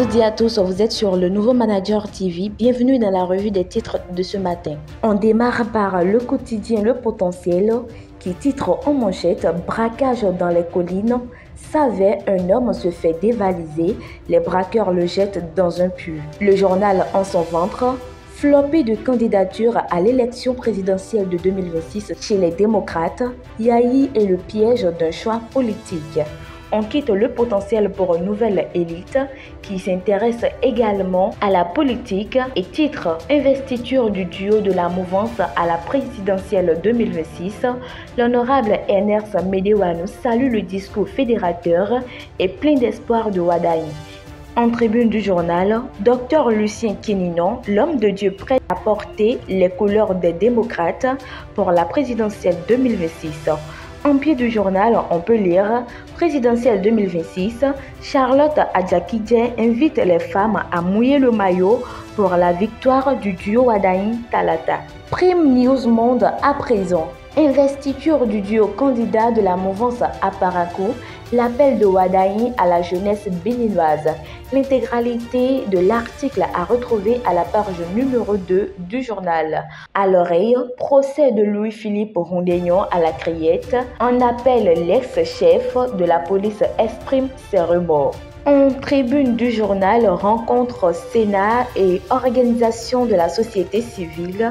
toutes et à tous, vous êtes sur le Nouveau Manager TV. Bienvenue dans la revue des titres de ce matin. On démarre par le quotidien Le Potentiel qui titre en manchette « Braquage dans les collines ». Savait, un homme se fait dévaliser, les braqueurs le jettent dans un puits. Le journal En son ventre. Flopée de candidatures à l'élection présidentielle de 2026 chez les démocrates, Yahi est le piège d'un choix politique. On quitte Le Potentiel pour une nouvelle élite qui s'intéresse également à la politique et titre « Investiture du duo de la mouvance à la présidentielle 2026 ». L'honorable Ernest Medewanou salue le discours fédérateur et plein d'espoir de Wadaï. En tribune du journal, Dr Lucien Kéninon, l'homme de Dieu prêt à porter les couleurs des démocrates pour la présidentielle 2026. En pied du journal, on peut lire « Présidentielle 2026, Charlotte Adjakidje invite les femmes à mouiller le maillot pour la victoire du duo Wadaï-Talata ». Prime News Monde à présent. Investiture du duo candidat de la mouvance à Parakou, l'appel de Wadaï à la jeunesse béninoise. L'intégralité de l'article à retrouver à la page numéro 2 du journal. À l'oreille, procès de Louis-Philippe Rondénion à la Criette. En appel, l'ex-chef de la police exprime ses remords. En tribune du journal, rencontre Sénat et organisation de la société civile.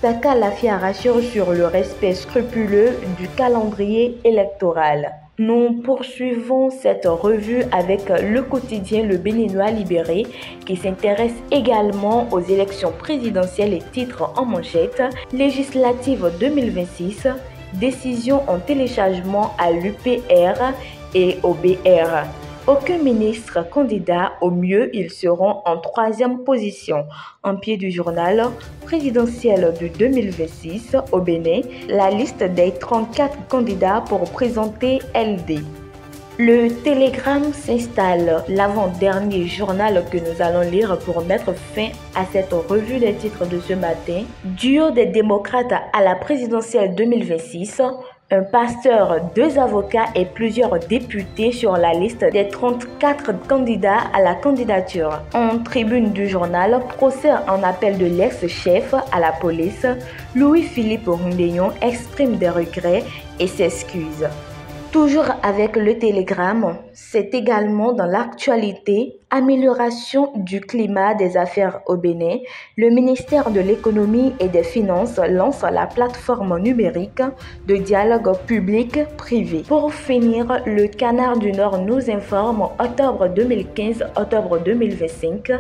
Saka Lafia rassure sur le respect scrupuleux du calendrier électoral. Nous poursuivons cette revue avec le quotidien Le Béninois Libéré qui s'intéresse également aux élections présidentielles et titre en manchette. Législative 2026, décision en téléchargement à l'UPR et au BR. Aucun ministre candidat, au mieux ils seront en troisième position. En pied du journal présidentiel de 2026 au Bénin, la liste des 34 candidats pour présenter LD. Le Télégramme s'installe, l'avant-dernier journal que nous allons lire pour mettre fin à cette revue des titres de ce matin. Duo des démocrates à la présidentielle 2026. Un pasteur, 2 avocats et plusieurs députés sur la liste des 34 candidats à la candidature. En tribune du journal, procès en appel de l'ex-chef à la police, Louis-Philippe Rondénion exprime des regrets et s'excuse. Toujours avec le Télégramme, c'est également dans l'actualité, amélioration du climat des affaires au Bénin. Le ministère de l'Économie et des Finances lance la plateforme numérique de dialogue public-privé. Pour finir, le Canard du Nord nous informe octobre 2015, octobre 2025,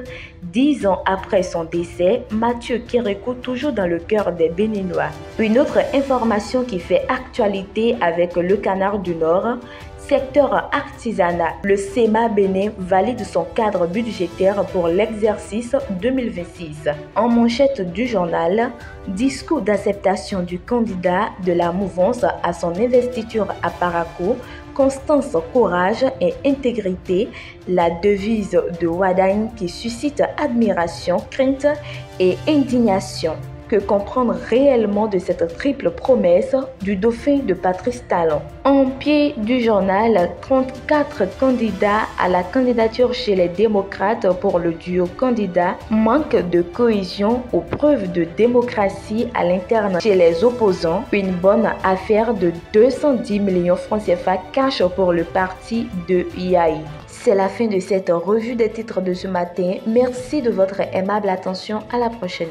10 ans après son décès, Mathieu Kérékou toujours dans le cœur des Béninois. Une autre information qui fait actualité avec le Canard du Nord, secteur artisanat, le SEMA Bénin valide son cadre budgétaire pour l'exercice 2026. En manchette du journal, discours d'acceptation du candidat de la mouvance à son investiture à Parakou, constance, courage et intégrité, la devise de Wadaï qui suscite admiration, crainte et indignation. Que comprendre réellement de cette triple promesse du dauphin de Patrice Talon? En pied du journal, 34 candidats à la candidature chez les démocrates pour le duo candidat, manque de cohésion aux preuves de démocratie à l'interne chez les opposants, une bonne affaire de 210 millions francs CFA cash pour le parti de Yahi. C'est la fin de cette revue des titres de ce matin. Merci de votre aimable attention. À la prochaine.